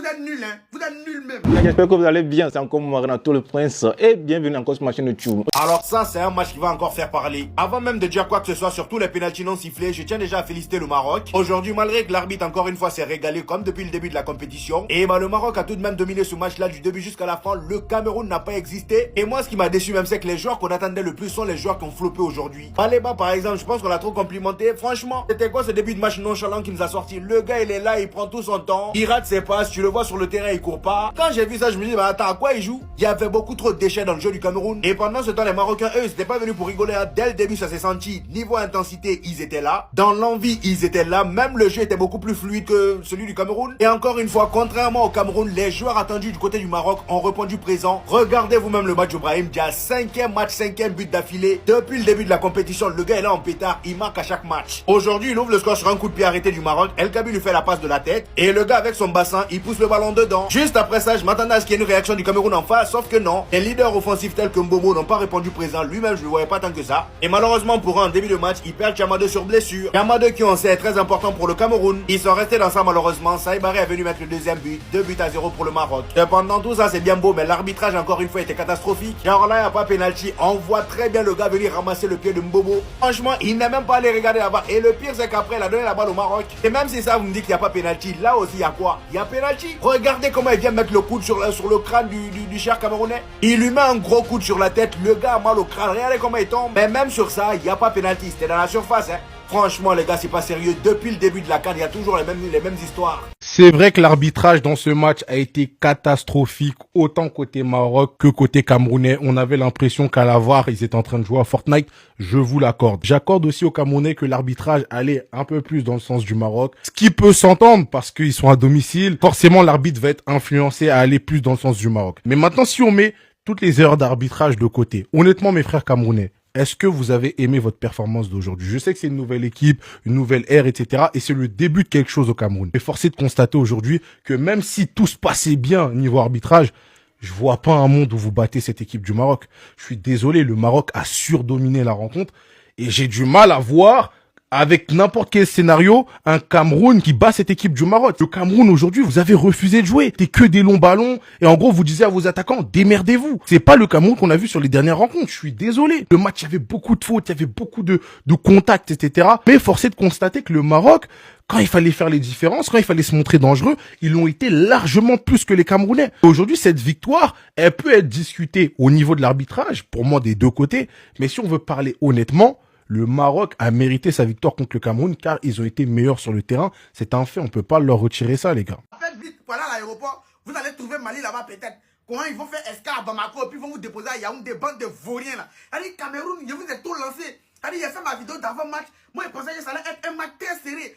êtes nuls, hein. Vous êtes nuls même. J'espère que vous allez bien. C'est encore moi, Renato le Prince. Et bienvenue encore sur ma chaîne YouTube. Alors ça, c'est un match qui va encore faire parler. Avant même de dire quoi que ce soit sur tous les pénaltys non sifflés, je tiens déjà à féliciter le Maroc. Aujourd'hui, malgré que l'arbitre encore une fois s'est régalé comme depuis le début de la compétition, et le Maroc a tout de même dominé ce match-là du début jusqu'à la fin. Le Cameroun n'a pas existé. Et moi, ce qui m'a déçu même, c'est que les joueurs qu'on attendait le plus sont les joueurs qui ont floppé aujourd'hui. Baleba, par exemple, je pense qu'on l'a trop complimenté. Franchement, c'était quoi ce début de match nonchalant qui nous a sorti? Le gars, il est là, il prend tout son temps. Il rate ses passes, tu le vois sur le terrain, il court pas. Quand j'ai vu ça, je me dis, bah attends, à quoi il joue? Il y avait beaucoup trop de déchets dans le jeu du Cameroun. Et pendant ce temps, les Marocains, eux, ils étaient pas venus pour rigoler. Hein. Dès le début, ça s'est senti. Niveau intensité, ils étaient là. Dans l'envie, ils étaient là. Même le jeu était beaucoup plus fluide que celui du Cameroun. Et encore une fois, contrairement au Cameroun, les joueurs attendus du côté du Maroc ont répondu présent. Regardez vous-même le match d'Ibrahim Dia, 5e match, 5e but d'affilée. Depuis le début de la compétition, le gars est là en pétard, il marque à chaque match. Aujourd'hui, il ouvre le score sur un coup de pied arrêté du Maroc. El Kabi lui fait la passe de la tête. Et le gars avec son bassin, il pousse le ballon dedans. Juste après ça, je m'attendais à ce qu'il y ait une réaction du Cameroun en face, sauf que non. Les leaders offensifs tels que Mbomo n'ont pas répondu présent. Lui-même, je ne le voyais pas tant que ça. Et malheureusement pour eux, en début de match, ils perdent Chamade sur blessure. Chamade qui on sait est très important pour le Cameroun. Ils sont restés dans ça malheureusement. Saïbaré est venu mettre le deuxième but. 2-0 pour le Maroc. Cependant, tout ça c'est bien beau, mais l'arbitrage encore une fois était catastrophique. Genre là, il n'y a pas pénalty. On voit très bien le gars venir ramasser le pied de Mbomo. Franchement, il n'est même pas allé regarder là-bas. Et le pire, c'est qu'après, il a donné la balle au Maroc. Et même si ça, vous me dites qu'il n'y a pas pénalty, là aussi, il y a quoi? Il y a pénalty. Regardez comment il vient mettre le coude sur le crâne du cher Camerounais. Il lui met un gros coude sur la tête. Le gars a mal au crâne. Regardez comment il tombe. Mais même sur ça, il n'y a pas pénalty. C'était dans la surface, hein. Franchement, les gars, c'est pas sérieux. Depuis le début de la CAN, il y a toujours les mêmes histoires. C'est vrai que l'arbitrage dans ce match a été catastrophique, autant côté Maroc que côté Camerounais. On avait l'impression qu'à la VAR, ils étaient en train de jouer à Fortnite. Je vous l'accorde. J'accorde aussi aux Camerounais que l'arbitrage allait un peu plus dans le sens du Maroc. Ce qui peut s'entendre parce qu'ils sont à domicile. Forcément, l'arbitre va être influencé à aller plus dans le sens du Maroc. Mais maintenant, si on met toutes les erreurs d'arbitrage de côté, honnêtement, mes frères camerounais, est-ce que vous avez aimé votre performance d'aujourd'hui? Je sais que c'est une nouvelle équipe, une nouvelle ère, etc. Et c'est le début de quelque chose au Cameroun. Mais forcé de constater aujourd'hui que même si tout se passait bien niveau arbitrage, je vois pas un monde où vous battez cette équipe du Maroc. Je suis désolé, le Maroc a surdominé la rencontre et j'ai du mal à voir avec n'importe quel scénario, un Cameroun qui bat cette équipe du Maroc. Le Cameroun, aujourd'hui, vous avez refusé de jouer. C'était que des longs ballons. Et en gros, vous disiez à vos attaquants, démerdez-vous. C'est pas le Cameroun qu'on a vu sur les dernières rencontres. Je suis désolé. Le match, il y avait beaucoup de fautes, il y avait beaucoup de contacts, etc. Mais forcé de constater que le Maroc, quand il fallait faire les différences, quand il fallait se montrer dangereux, ils l'ont été largement plus que les Camerounais. Aujourd'hui, cette victoire, elle peut être discutée au niveau de l'arbitrage, pour moi, des deux côtés. Mais si on veut parler honnêtement, le Maroc a mérité sa victoire contre le Cameroun car ils ont été meilleurs sur le terrain. C'est un fait, on peut pas leur retirer ça, les gars. Faites vite pour aller à l'aéroport, vous allez trouver Mali là-bas peut-être. Comment ils vont faire escale à Bamako et puis ils vont vous déposer à Yaoundé, des bandes de vauriens là. Allez, Cameroun, je vous ai tout lancé. Allez, j'ai fait ma vidéo d'avant-match. Moi, je pensais que ça allait être un match très serré.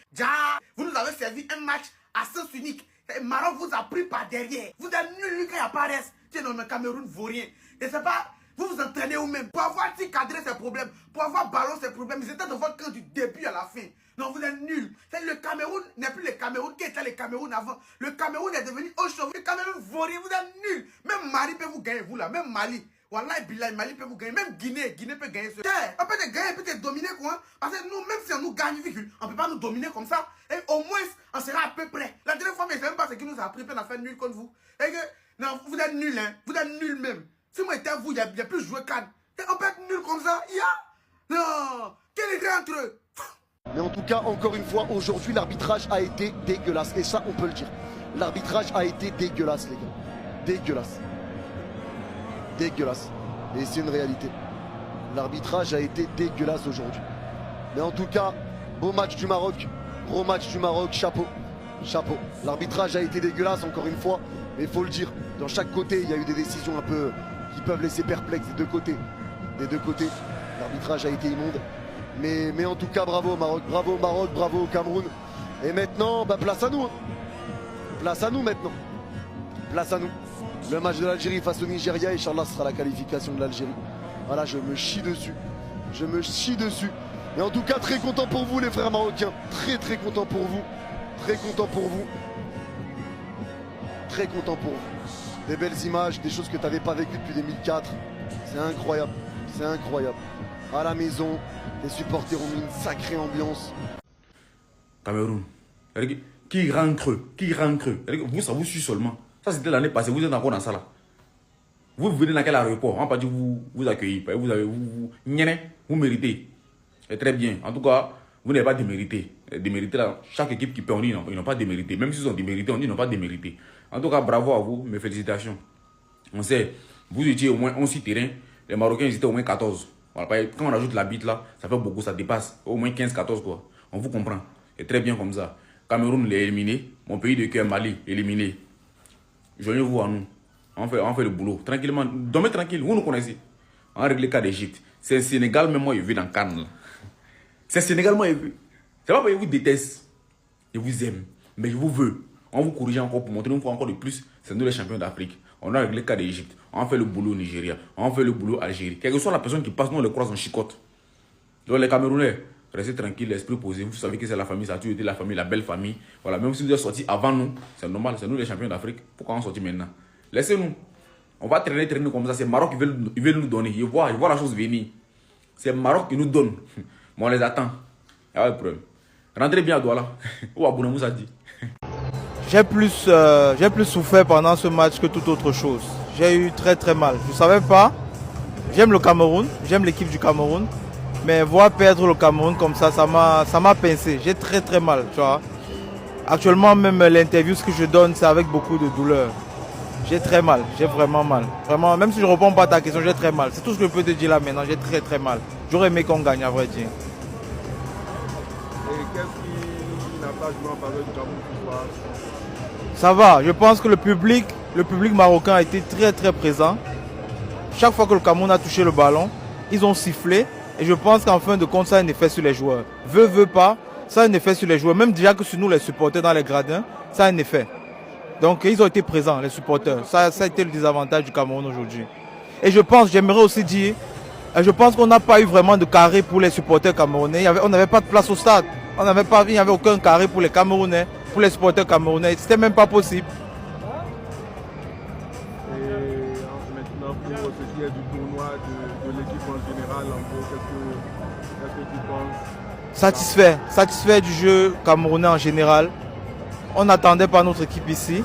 Vous nous avez servi un match à sens unique. Et Maroc vous a pris par derrière. Vous êtes nuls quand ils apparaissent. Tiens, non, mais Cameroun vaurien. Et c'est pas... Vous vous entraînez vous-même. Pour avoir cadré ces problèmes, pour avoir ballon ces problèmes, ils étaient dans votre camp du début à la fin. Non, vous êtes nuls. Le Cameroun n'est plus le Cameroun qui était le Cameroun avant. Le Cameroun est devenu Oshov. Le Cameroun vaurien, vous êtes nuls. Même Mali peut vous gagner, vous là. Même Mali. Wallah, Bilal, Mali peut vous gagner. Même Guinée peut gagner. On peut te gagner, peut te dominer quoi. Parce que nous, même si on nous gagne, on ne peut pas nous dominer comme ça. Et au moins, on sera à peu près. La dernière fois, mais je ne sais même pas ce qui nous a appris, on a fait nul contre vous. Et que, non, vous êtes nuls, hein. Vous êtes nuls même. Si moi j'étais à vous, il n'y a plus joué CAN. On peut être nul comme ça. Non. Quel est entre eux? Mais en tout cas, encore une fois, aujourd'hui, l'arbitrage a été dégueulasse. Et ça, on peut le dire. L'arbitrage a été dégueulasse, les gars. Dégueulasse. Dégueulasse. Et c'est une réalité. L'arbitrage a été dégueulasse aujourd'hui. Mais en tout cas, beau match du Maroc. Gros match du Maroc. Chapeau. Chapeau. L'arbitrage a été dégueulasse, encore une fois. Mais il faut le dire. Dans chaque côté, il y a eu des décisions un peu... qui peuvent laisser perplexes des deux côtés. Des deux côtés, l'arbitrage a été immonde. Mais en tout cas, bravo Maroc, bravo Cameroun. Et maintenant, bah, place à nous. Hein. Place à nous maintenant. Place à nous. Le match de l'Algérie face au Nigeria, Inch'Allah, sera la qualification de l'Algérie. Voilà, je me chie dessus. Je me chie dessus. Et en tout cas, très content pour vous les frères marocains. Très content pour vous. Très content pour vous. Très content pour vous. Des belles images, des choses que tu n'avais pas vécues depuis 2004. C'est incroyable, c'est incroyable. À la maison, les supporters ont mis une sacrée ambiance. Cameroun. qui rend creux. Vous, ça vous suit seulement. Ça, c'était l'année passée. Vous êtes encore dans ça là. Vous venez dans quel aéroport? On va pas dire vous accueillir. Vous méritez. Et très bien. En tout cas, vous n'avez pas démérité. Démérité là, chaque équipe qui peut, on dit non, ils n'ont pas démérité. Même s'ils ont démérité, on dit ils n'ont pas démérité. En tout cas, bravo à vous. Mes félicitations. On sait, vous étiez au moins 11 terrains. Les Marocains, ils étaient au moins 14. Voilà, quand on ajoute la bite là, ça fait beaucoup, ça dépasse. Au moins 15-14 quoi. On vous comprend. C'est très bien comme ça. Cameroun l'a éliminé. Mon pays de cœur, Mali, éliminé. Joignez-vous à nous. On fait le boulot. Tranquillement. Dormez tranquille. Vous nous connaissez. On règle le cas d'Égypte. C'est le Sénégal, même moi, je vis dans Cannes. C'est le Sénégal, moi, je vis. C'est pas parce que je vous déteste. Je vous aime. Mais je vous veux. On vous corrige encore pour montrer une fois encore de plus. C'est nous les champions d'Afrique. On a réglé le cas d'Égypte. On fait le boulot au Nigeria. On fait le boulot à Algérie. Quelle que soit la personne qui passe, nous on le croise en chicotte. Donc les Camerounais, restez tranquilles, l'esprit posé. Vous savez que c'est la famille, ça a toujours été la famille, la belle famille. Voilà, même si vous êtes sortis avant nous, c'est normal, c'est nous les champions d'Afrique. Pourquoi on sortit maintenant? Laissez-nous. On va traîner comme ça. C'est Maroc qui veut nous donner. Ils voient la chose venir. C'est Maroc qui nous donne. Mais on les attend. Il n'y a pas de problème. Rentrez bien à Douala. Ou à Bounamou, ça dit. J'ai plus souffert pendant ce match que toute autre chose. J'ai eu très mal. Je ne savais pas. J'aime le Cameroun, j'aime l'équipe du Cameroun. Mais voir perdre le Cameroun comme ça m'a pincé. J'ai très mal, tu vois. Actuellement, même l'interview, ce que je donne, c'est avec beaucoup de douleur. J'ai très mal, j'ai vraiment mal. Vraiment, même si je ne réponds pas à ta question, j'ai très mal. C'est tout ce que je peux te dire là maintenant, j'ai très mal. J'aurais aimé qu'on gagne, à vrai dire. Et qu'est-ce qui n'a pas joué en faveur du Cameroun ce soir? Ça va, je pense que le public marocain a été très présent. Chaque fois que le Cameroun a touché le ballon, ils ont sifflé. Et je pense qu'en fin de compte, ça a un effet sur les joueurs. Veut pas, ça a un effet sur les joueurs. Même déjà que sur nous, les supporters dans les gradins, ça a un effet. Donc ils ont été présents, les supporters. Ça a été le désavantage du Cameroun aujourd'hui. Et j'aimerais aussi dire, je pense qu'on n'a pas eu vraiment de carré pour les supporters camerounais. On n'avait pas de place au stade. Il n'y avait aucun carré pour les Camerounais, pour les supporters camerounais. C'était même pas possible. Et maintenant, pour ce qui est du tournoi, de l'équipe en général, en gros, qu'est-ce que tu penses? Satisfait du jeu camerounais en général. On n'attendait pas notre équipe ici.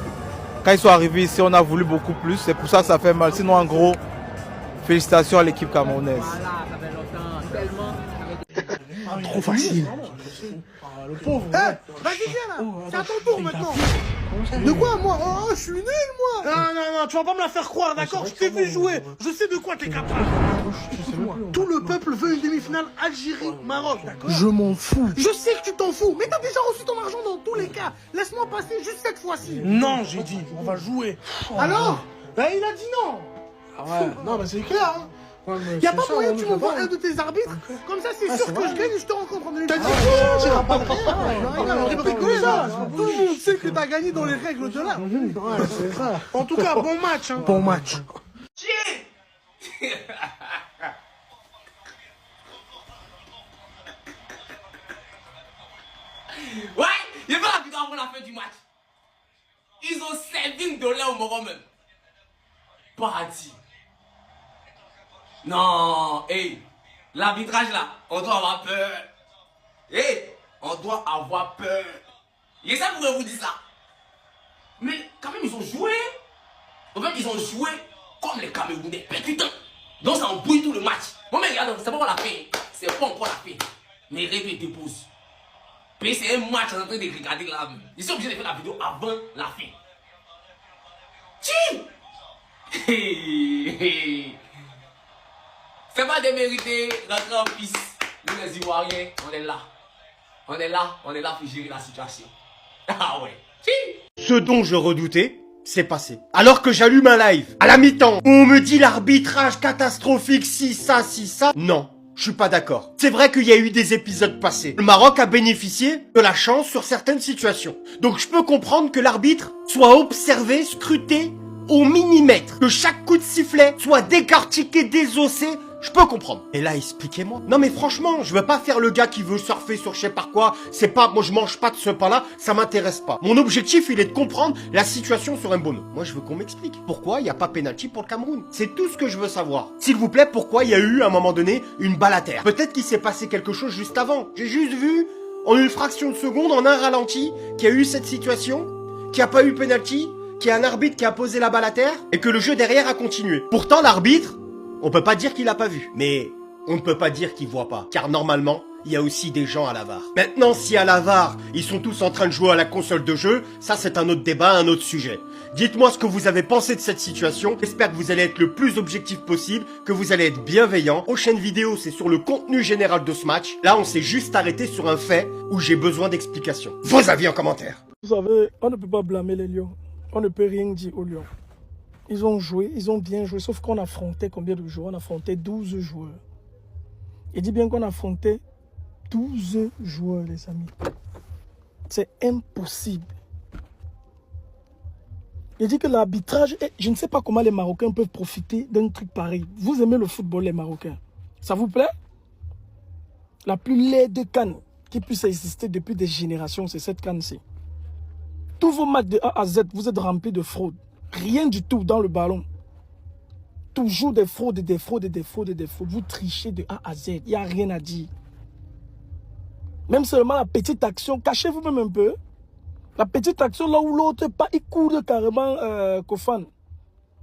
Quand ils sont arrivés ici, on a voulu beaucoup plus. C'est pour ça que ça fait mal. Sinon, en gros, félicitations à l'équipe camerounaise. Trop facile. Le pauvre. Vas-y, viens là. C'est à ton tour maintenant. De quoi, moi? Oh, je suis nul, moi. Non, tu vas pas me la faire croire, d'accord? Je t'ai vu jouer. Je sais de quoi t'es capable. Tout le peuple veut une demi-finale Algérie-Maroc, d'accord? Je m'en fous. Je sais que tu t'en fous, mais t'as déjà reçu ton argent dans tous les cas. Laisse-moi passer juste cette fois-ci. Non, j'ai dit, on va jouer. Alors? Ben, il a dit non. Ah ouais. Non, mais c'est clair, hein. Il n'y a pas moyen que tu m'envoies un de tes arbitres. Comme ça, c'est sûr que je gagne et je te rencontre en demi. T'as dit quoi? Tu n'iras pas rigoler ça. Tout le monde sait que t'as gagné dans les règles de l'art. Ouais, c'est ça. En tout cas, bon match. Hein. Bon match. Ouais, il y a pas la vidéo avant la fin du match. Ils ont servi une dollar au Moro même. Paradis. Non, hey, l'arbitrage là, on doit avoir peur. Hey, on doit avoir peur. Et ça pourrait vous dire ça. Mais quand même, ils ont joué. En fait, ils ont joué comme les Camerounais. Putain. Donc ça embrouille tout le match. Bon, mais regarde, c'est pas encore la fin. C'est pas encore la fin. Mais règles et dépose. Puis c'est un match en train de regarder là. Ils sont obligés de faire la vidéo avant la fin. Chi! C'est pas démérité rentrer en piste. Nous les Ivoiriens, on est là. On est là pour gérer la situation. Ah ouais. Si. Ce dont je redoutais, c'est passé. Alors que j'allume un live, à la mi-temps, où on me dit l'arbitrage catastrophique, si ça, non. Je suis pas d'accord. C'est vrai qu'il y a eu des épisodes passés. Le Maroc a bénéficié de la chance sur certaines situations. Donc je peux comprendre que l'arbitre soit observé, scruté au millimètre. Que chaque coup de sifflet soit décortiqué, désossé. Je peux comprendre. Et là, expliquez-moi. Non mais franchement, je veux pas faire le gars qui veut surfer sur je sais pas quoi. C'est pas, moi je mange pas de ce pain-là, ça m'intéresse pas. Mon objectif, il est de comprendre la situation sur un bonneau. Moi, je veux qu'on m'explique. Pourquoi il n'y a pas pénalty pour le Cameroun? C'est tout ce que je veux savoir. S'il vous plaît, pourquoi il y a eu, à un moment donné, une balle à terre? Peut-être qu'il s'est passé quelque chose juste avant. J'ai juste vu En une fraction de seconde, en un ralenti, qu'il y a eu cette situation, qu'il n'y a pas eu penalty, qu'il y a un arbitre qui a posé la balle à terre, et que le jeu derrière a continué. Pourtant, l'arbitre, on peut pas dire qu'il a pas vu. Mais on ne peut pas dire qu'il voit pas. Car normalement, il y a aussi des gens à la VAR. Maintenant, si à la VAR, ils sont tous en train de jouer à la console de jeu, ça c'est un autre débat, un autre sujet. Dites-moi ce que vous avez pensé de cette situation. J'espère que vous allez être le plus objectif possible, que vous allez être bienveillant. Prochaine vidéo, c'est sur le contenu général de ce match. Là, on s'est juste arrêté sur un fait où j'ai besoin d'explications. Vos avis en commentaire. Vous savez, on ne peut pas blâmer les Lions. On ne peut rien dire aux Lions. Ils ont joué, ils ont bien joué, sauf qu'on affrontait combien de joueurs? On affrontait 12 joueurs. Il dit bien qu'on affrontait 12 joueurs, les amis. C'est impossible. Il dit que l'arbitrage, je ne sais pas comment les Marocains peuvent profiter d'un truc pareil. Vous aimez le football, les Marocains? Ça vous plaît? La plus laide CAN qui puisse exister depuis des générations, c'est cette CAN-ci. Tous vos matchs de A à Z, vous êtes remplis de fraude. Rien du tout dans le ballon. Toujours des fraudes, des fraudes, des fraudes, des fraudes. Vous trichez de A à Z. Il n'y a rien à dire. Même seulement la petite action, cachez-vous même un peu. La petite action là où l'autre pas, il court carrément Kofan.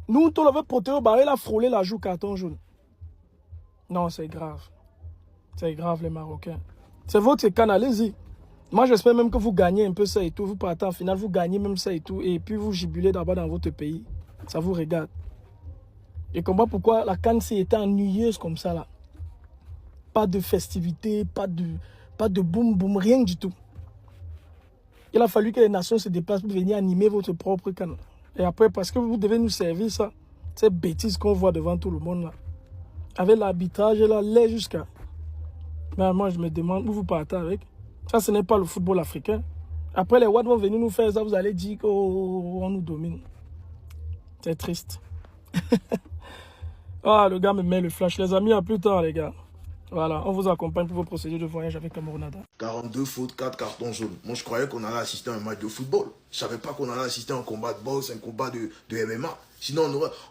Nous, on l'avait protégé, il a frôlé la joue carton jaune. Non, c'est grave. C'est grave les Marocains. C'est votre CAN, allez-y. Moi, j'espère même que vous gagnez un peu ça et tout. Vous partez en finale, vous gagnez même ça et tout. Et puis, vous jubilez d'abord dans votre pays. Ça vous regarde. Et comprends pourquoi la CAN était ennuyeuse comme ça, là. Pas de festivité, pas de boum boum, rien du tout. Il a fallu que les nations se déplacent pour venir animer votre propre CAN. Et après, parce que vous devez nous servir ça, ces bêtises qu'on voit devant tout le monde, là. Avec l'arbitrage, là, l'est jusqu'à... Mais moi, je me demande où vous partez avec. Ça, ce n'est pas le football africain. Après, les Watt vont venir nous faire ça, vous allez dire qu'on nous domine. C'est triste. Ah, le gars me met le flash. Les amis, à plus tard, les gars. Voilà, on vous accompagne pour vos procédures de voyage avec Camerounada. 42 fautes, 4 cartons jaunes. Moi, je croyais qu'on allait assister à un match de football. Je savais pas qu'on allait assister à un combat de boxe, un combat de MMA. Sinon,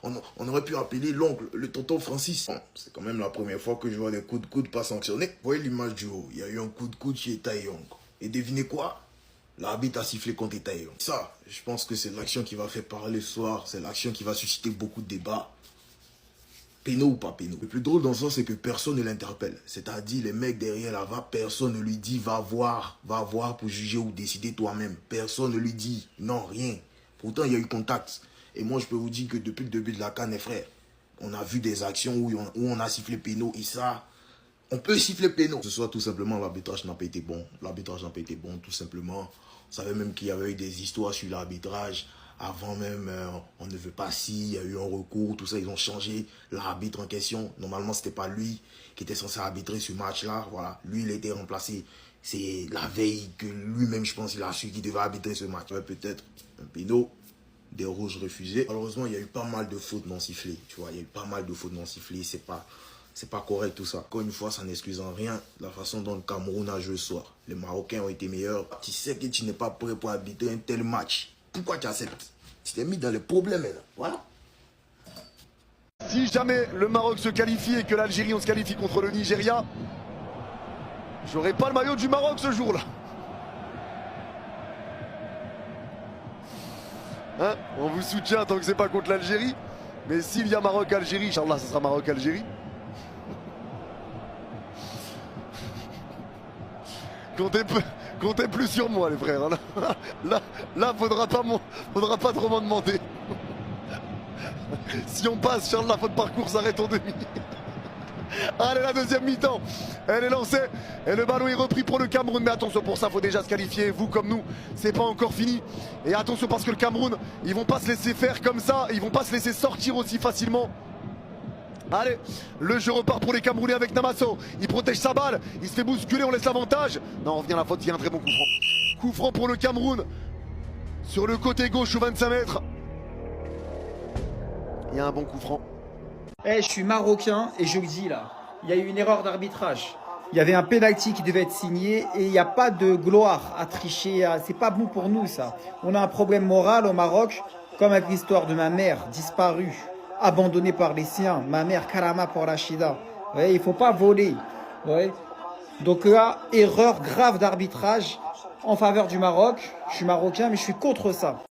on aurait pu appeler l'oncle, le tonton Francis. Bon, c'est quand même la première fois que je vois des coups de coude pas sanctionnés. Vous voyez l'image du haut, il y a eu un coup de coude chez Taeyong. Et devinez quoi? L'arbitre a sifflé contre Taeyong. Ça, je pense que c'est l'action qui va faire parler ce soir. C'est l'action qui va susciter beaucoup de débats. Péno ou pas péno. Le plus drôle dans ça, c'est que personne ne l'interpelle. C'est-à-dire, les mecs derrière la VAR, personne ne lui dit va voir pour juger ou décider toi-même. Personne ne lui dit non, rien. Pourtant, il y a eu contact. Et moi, je peux vous dire que depuis le début de la CAN, frère, on a vu des actions où on a sifflé péno. Et ça, on peut siffler péno. Ce soir, tout simplement, l'arbitrage n'a pas été bon. L'arbitrage n'a pas été bon, tout simplement. On savait même qu'il y avait eu des histoires sur l'arbitrage. Avant même, on ne veut pas si, il y a eu un recours, tout ça, ils ont changé l'arbitre en question. Normalement, ce n'était pas lui qui était censé arbitrer ce match-là. Voilà, lui, il a été remplacé. C'est la veille que lui-même, je pense, il a su qu'il devait arbitrer ce match. Peut-être un péno, des rouges refusés. Malheureusement, il y a eu pas mal de fautes non sifflées. Tu vois, il y a eu pas mal de fautes non sifflées. C'est pas correct tout ça. Encore une fois, ça n'excuse en rien la façon dont le Cameroun a joué ce soir. Les Marocains ont été meilleurs. Tu sais que tu n'es pas prêt pour arbitrer un tel match. Pourquoi tu acceptes? Tu t'es mis dans les problèmes là. Voilà. Si jamais le Maroc se qualifie et que l'Algérie on se qualifie contre le Nigeria, j'aurai pas le maillot du Maroc ce jour-là. Hein, on vous soutient tant que c'est pas contre l'Algérie. Mais s'il y a Maroc-Algérie, Inch'Allah, ce sera Maroc-Algérie. Comptez plus sur moi les frères. Là faudra pas trop m'en demander. Si on passe, Charles, la faute parcours s'arrête en demi. Allez, la deuxième mi-temps, elle est lancée et le ballon est repris pour le Cameroun. Mais attention, pour ça, il faut déjà se qualifier. Vous comme nous, c'est pas encore fini. Et attention parce que le Cameroun, ils vont pas se laisser faire comme ça. Ils vont pas se laisser sortir aussi facilement. Allez, le jeu repart pour les Camerounais avec Namasso. Il protège sa balle, il se fait bousculer, on laisse l'avantage. Non, on revient à la faute, il y a un très bon coup franc. Coup franc pour le Cameroun. Sur le côté gauche, au 25 mètres. Il y a un bon coup franc. Je suis marocain et je le dis là, il y a eu une erreur d'arbitrage. Il y avait un penalty qui devait être signé et il n'y a pas de gloire à tricher. C'est pas bon pour nous ça. On a un problème moral au Maroc, comme avec l'histoire de ma mère disparue, abandonnée par les siens. Ma mère, Karama pour Rachida. Ouais, il ne faut pas voler. Ouais. Donc là, erreur grave d'arbitrage en faveur du Maroc. Je suis marocain, mais je suis contre ça.